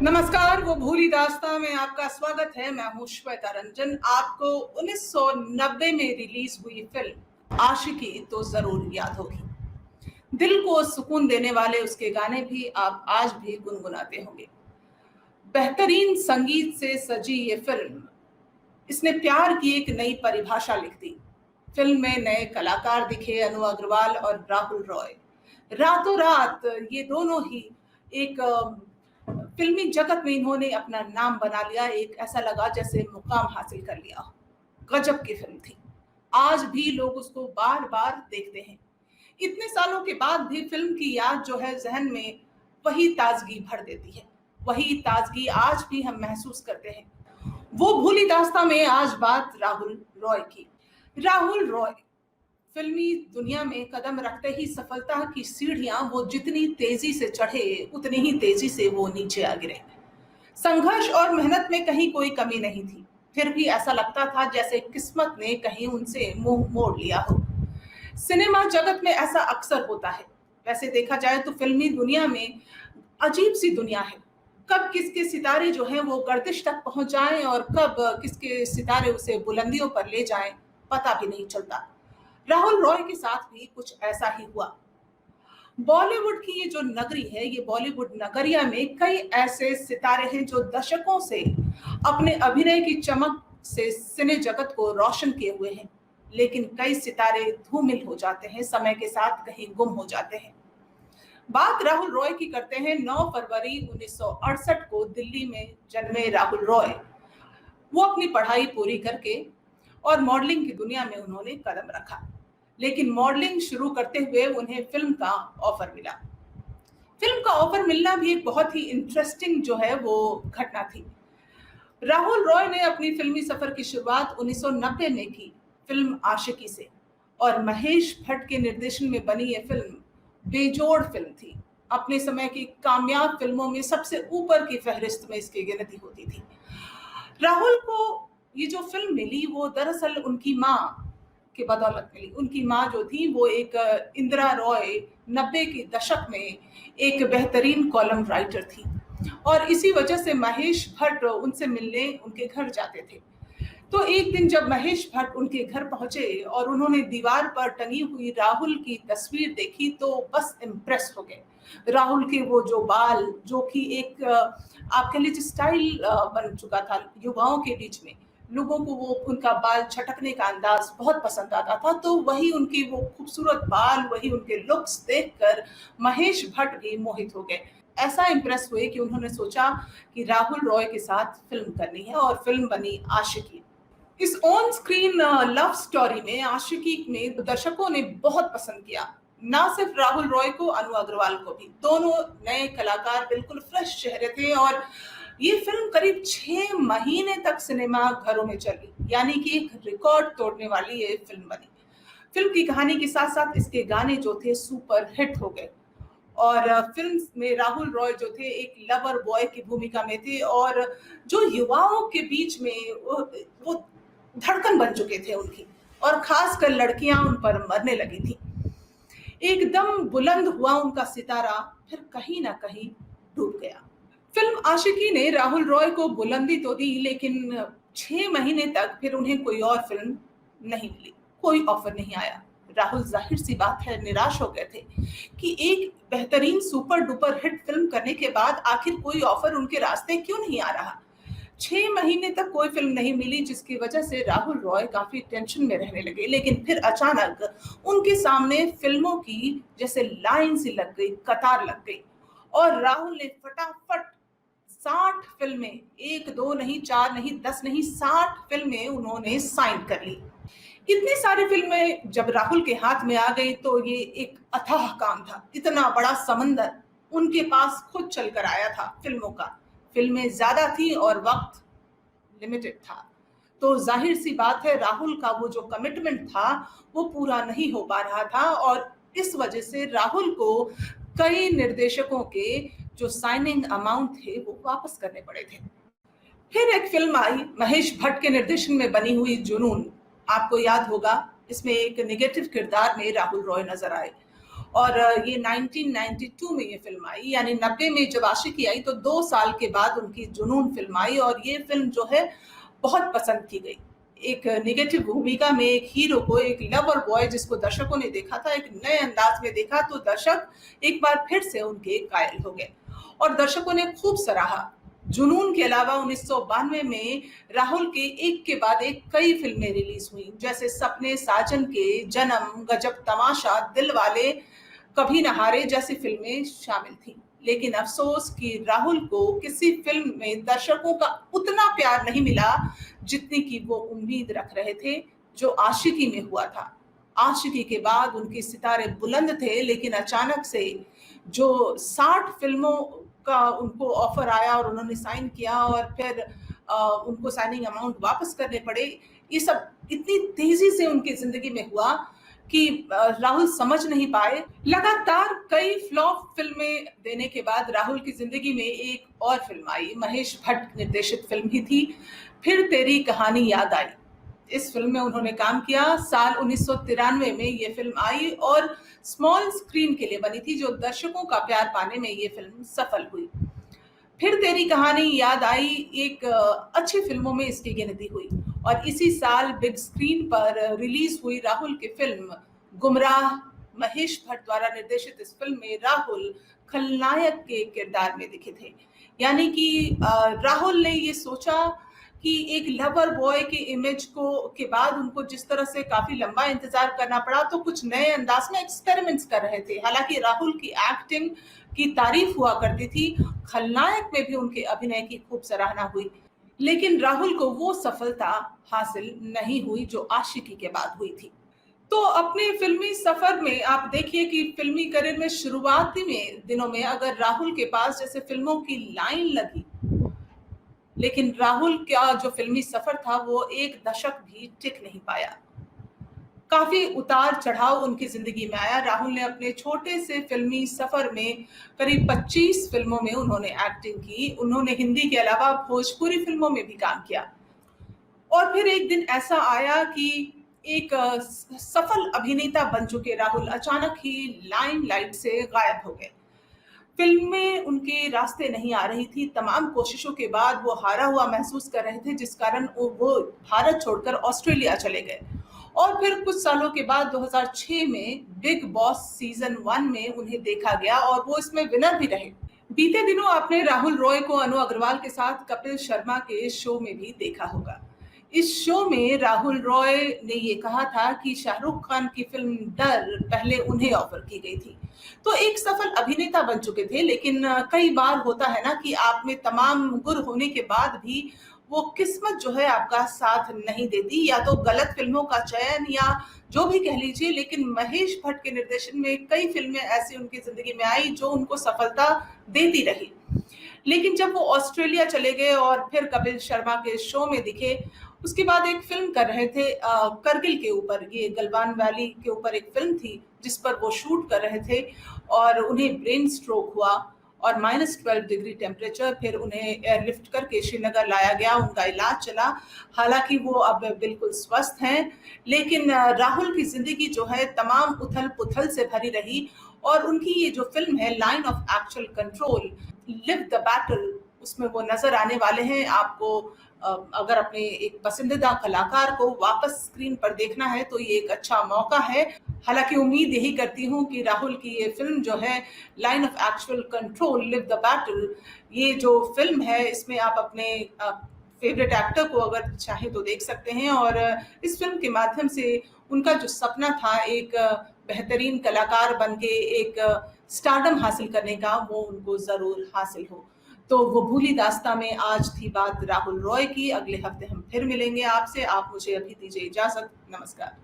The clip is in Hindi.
नमस्कार, वो भूली दास्तां में आपका स्वागत है। मैं हूँ श्वेता रंजन। आपको 1990 में रिलीज हुई फिल्म आशिकी तो जरूर याद होगी। दिल को सुकून देने वाले उसके गाने भी आप आज भी गुनगुनाते होंगे। बेहतरीन संगीत से सजी ये फिल्म, इसने प्यार की एक नई परिभाषा लिख दी। फिल्म में नए कलाकार दिखे, अनु अग्रवाल और राहुल रॉय। रातों रात ये दोनों ही एक फिल्मी जगत में इन्होंने अपना नाम बना लिया। एक ऐसा लगा जैसे मुकाम हासिल कर लिया। गजब की फिल्म थी। आज भी लोग उसको बार बार देखते हैं। इतने सालों के बाद भी फिल्म की याद जो है जहन में वही ताजगी भर देती है। वही ताजगी आज भी हम महसूस करते हैं। वो भूली दास्तां में आज बात राहुल रॉय की। राहुल रॉय फिल्मी दुनिया में कदम रखते ही सफलता की सीढ़ियां वो जितनी तेजी से चढ़े उतनी ही तेजी से वो नीचे आ गिरे। संघर्ष और मेहनत में कहीं कोई कमी नहीं थी, फिर भी ऐसा लगता था जैसे किस्मत ने कहीं उनसे मुंह मोड़ लिया हो। सिनेमा जगत में ऐसा अक्सर होता है। वैसे देखा जाए तो फिल्मी दुनिया में अजीब सी दुनिया है। कब किसके सितारे जो हैं वो गर्दिश तक पहुंच जाएं और कब किसके सितारे उसे बुलंदियों पर ले जाएं, पता भी नहीं चलता। राहुल रॉय के साथ भी कुछ ऐसा ही हुआ। बॉलीवुड की ये जो नगरी है, ये बॉलीवुड नगरिया में कई ऐसे सितारे हैं जो दशकों से अपने अभिनय की चमक से सिने जगत को रोशन किए हुए हैं। लेकिन कई सितारे धूमिल हो जाते हैं, समय के साथ कहीं गुम हो जाते हैं। बात राहुल रॉय की करते हैं। 9 फरवरी 1968 को दिल्ली में जन्मे राहुल रॉय। वो अपनी पढ़ाई पूरी करके और मॉडलिंग की दुनिया में उन्होंने कदम रखा। लेकिन मॉडलिंग शुरू करते हुए उन्हें फिल्म का ऑफर मिला। फिल्म का ऑफर मिलना भी एक बहुत ही इंटरेस्टिंग जो है वो घटना थी। राहुल रॉय ने अपनी फिल्मी सफर की शुरुआत 1990 में की फिल्म आशिकी से, और महेश भट्ट के निर्देशन में बनी ये फिल्म बेजोड़ फिल्म थी। अपने समय की कामयाब फिल्मों में सबसे ऊपर की फहरिस्त में इसकी गिनती होती थी। राहुल को ये जो फिल्म मिली वो दरअसल उनकी माँ की बदौलत मिली। उनकी माँ जो थी वो एक इंदिरा रॉय 90 के दशक में एक बेहतरीन कॉलम राइटर थी, और इसी वजह से महेश भट्ट उनसे मिलने उनके घर जाते थे। तो एक दिन जब महेश भट्ट उनके घर पहुंचे और उन्होंने दीवार पर टंगी हुई राहुल की तस्वीर देखी तो बस इम्प्रेस हो गए। राहुल के वो जो बाल, जो कि एक आप कह लीजिए स्टाइल बन चुका था युवाओं के बीच में, लोगों को वो उनका बाल छटकने का अंदाज बहुत पसंद आता था। तो वही उनकी वो खूबसूरत बाल, वही उनके लुक्स देखकर महेश भट्ट भी मोहित हो गए। ऐसा इम्प्रेस हुए कि उन्होंने सोचा कि राहुल रॉय के साथ फिल्म करनी है, और फिल्म बनी आशिकी। इस ऑन स्क्रीन लव स्टोरी में, आशिकी में दर्शकों ने बहुत पसंद किया। ना सिर्फ राहुल रॉय को, अनु अग्रवाल को भी। दोनों नए कलाकार, बिल्कुल फ्रेश चेहरे थे, और ये फिल्म करीब 6 महीने तक सिनेमा घरों में चली। यानी कि एक रिकॉर्ड तोड़ने वाली ये फिल्म बनी। फिल्म की कहानी के साथ साथ इसके गाने जो थे सुपर हिट हो गए। और फिल्म में राहुल रॉय जो थे एक लवर बॉय की भूमिका में थे, और जो युवाओं के बीच में वो धड़कन बन चुके थे उनकी, और खासकर लड़कियां उन पर मरने लगी थी। एकदम बुलंद हुआ उनका सितारा, फिर कहीं ना कहीं डूब गया। फिल्म आशिकी ने राहुल रॉय को बुलंदी तो दी, लेकिन 6 महीने तक फिर उन्हें कोई और फिल्म नहीं मिली, कोई ऑफर नहीं आया। राहुल जाहिर सी बात है निराश हो गए थे कि एक बेहतरीन सुपर डुपर हिट फिल्म करने के बाद आखिर कोई ऑफर उनके रास्ते क्यों नहीं आ रहा। 6 महीने तक कोई फिल्म नहीं मिली, जिसकी वजह से राहुल रॉय काफी टेंशन में रहने लगे। लेकिन फिर अचानक उनके सामने फिल्मों की जैसे लाइन सी लग गई, कतार लग गई, और राहुल ने फटाफट 60 फिल्में, 1 2 नहीं, 4 नहीं, 10 नहीं, 60 फिल्में उन्होंने साइन कर ली। इतनी सारी फिल्में जब राहुल के हाथ में आ गई तो ये एक अथाह काम था। इतना बड़ा समंदर उनके पास खुद चलकर आया था फिल्मों का। फिल्में ज्यादा थी और वक्त लिमिटेड था। तो जाहिर सी बात है राहुल का वो जो कमिटमेंट था वो पूरा नहीं हो पा रहा था, और इस वजह से राहुल को कई निर्देशकों के जो साइनिंग अमाउंट थे वो वापस करने पड़े थे। फिर एक फिल्म आई महेश भट्ट के निर्देशन में बनी हुई जुनून। आपको याद होगा, इसमें एक नेगेटिव किरदार में राहुल रॉय नजर आए, और ये 1992 में ये फिल्म आई, यानी 90 में जब आशिकी आई तो 2 साल के बाद उनकी जुनून फिल्म आई और ये फिल्म जो है बहुत पसंद की गई। एक नेगेटिव भूमिका में एक हीरो को, एक लवर बॉय जिसको दर्शकों ने देखा था, एक नए अंदाज में देखा तो दर्शक एक बार फिर से उनके कायल हो गए और दर्शकों ने खूब सराहा। जुनून के अलावा 1992 में राहुल के एक के बाद एक कई फिल्में रिलीज हुई, जैसे सपने साजन के, जन्म, गजब तमाशा, दिलवाले, कभी न हारे जैसी फिल्में शामिल थीं। लेकिन अफसोस कि राहुल को किसी फिल्म में दर्शकों का उतना प्यार नहीं मिला जितनी की वो उम्मीद रख रहे थे, जो आशिकी में हुआ था। आशिकी के बाद उनके सितारे बुलंद थे, लेकिन अचानक से जो 60 फिल्मों का उनको ऑफर आया और उन्होंने साइन किया और फिर उनको साइनिंग अमाउंट वापस करने पड़े, ये सब इतनी तेजी से उनकी जिंदगी में हुआ कि राहुल समझ नहीं पाए। लगातार कई फ्लॉप फिल्में देने के बाद राहुल की जिंदगी में एक और फिल्म आई, महेश भट्ट निर्देशित फिल्म ही थी, फिर तेरी कहानी याद आई। इस फिल्म में उन्होंने काम किया। साल 1993 में ये फिल्म आई और स्मॉल स्क्रीन के लिए बनी थी, जो दर्शकों का प्यार पाने में ये फिल्म सफल हुई। फिर तेरी कहानी याद आई एक अच्छी फिल्मों में इसकी गिनती हुई और इसी साल बिग स्क्रीन पर रिलीज हुई राहुल की फिल्म गुमराह। महेश भट्ट द्वारा निर्देशित इस फिल्म में राहुल खलनायक के किरदार में दिखे थे। यानी कि राहुल ने ये सोचा कि एक लवर बॉय की इमेज को के बाद उनको जिस तरह से काफी लंबा इंतजार करना पड़ा, तो कुछ नए अंदाज में एक्सपेरिमेंट्स कर रहे थे। हालांकि राहुल की एक्टिंग की तारीफ हुआ करती थी, खलनायक में भी उनके अभिनय की खूब सराहना हुई, लेकिन राहुल को वो सफलता हासिल नहीं हुई जो आशिकी के बाद हुई थी। तो अपने फिल्मी सफर में आप देखिए कि फिल्मी करियर में शुरुआती में दिनों में अगर राहुल के पास जैसे फिल्मों की लाइन लगी, लेकिन राहुल का जो फिल्मी सफर था वो एक दशक भी टिक नहीं पाया। काफी उतार चढ़ाव उनकी जिंदगी में आया। राहुल ने अपने छोटे से फिल्मी सफर में करीब 25 फिल्मों में उन्होंने एक्टिंग की। उन्होंने हिंदी के अलावा भोजपुरी फिल्मों में भी काम किया और फिर एक दिन ऐसा आया कि एक सफल अभिनेता बन चुके राहुल अचानक ही लाइमलाइट से गायब हो गए। फिल्में उनके रास्ते नहीं आ रही थी। तमाम कोशिशों के बाद वो हारा हुआ महसूस कर रहे थे, जिस कारण वो भारत छोड़कर ऑस्ट्रेलिया चले गए और फिर कुछ सालों के बाद 2006 में बिग बॉस सीजन 1 में उन्हें देखा गया और वो इसमें विनर भी रहे। बीते दिनों आपने राहुल रॉय को अनु अग्रवाल के साथ कपिल शर्मा के शो में भी देखा होगा। इस शो में राहुल रॉय ने ये कहा था कि शाहरुख खान की फिल्म डर पहले उन्हें ऑफर की गई थी। तो एक सफल अभिनेता बन चुके थे, लेकिन कई बार होता है ना कि आप में तमाम गुर होने के बाद भी वो किस्मत जो है आपका साथ नहीं देती, या तो गलत फिल्मों का चयन या जो भी कह लीजिए। लेकिन महेश भट्ट के निर्देशन में कई फिल्में ऐसी उनकी जिंदगी में आई जो उनको सफलता देती रही। लेकिन जब वो ऑस्ट्रेलिया चले गए और फिर कपिल शर्मा के शो में दिखे, उसके बाद एक फिल्म कर रहे थे करगिल के ऊपर, ये गलवान वैली के ऊपर एक फिल्म थी जिस पर वो शूट कर रहे थे और उन्हें ब्रेन स्ट्रोक हुआ और -12 डिग्री टेम्परेचर, फिर उन्हें एयरलिफ्ट करके श्रीनगर लाया गया, उनका इलाज चला। हालांकि वो अब बिल्कुल स्वस्थ हैं, लेकिन राहुल की जिंदगी जो है तमाम उथल पुथल से भरी रही और उनकी ये जो फिल्म है line of actual control, live the battle, उसमें वो नजर आने वाले हैं। आपको अगर अपने एक पसंदीदा कलाकार को वापस स्क्रीन पर देखना है तो ये एक अच्छा मौका है। हालांकि उम्मीद यही करती हूँ कि राहुल की ये फिल्म जो है line of actual control, live the battle, ये जो फिल्म है इसमें आप अपने फेवरेट एक्टर को अगर चाहे तो देख सकते हैं और इस फिल्म के माध्यम से उनका जो सपना था एक बेहतरीन कलाकार बनके एक स्टारडम हासिल करने का, वो उनको जरूर हासिल हो। तो वो भूली दास्तां में आज थी बात राहुल रॉय की। अगले हफ्ते हम फिर मिलेंगे आपसे। आप मुझे अभी दीजिए इजाजत। नमस्कार।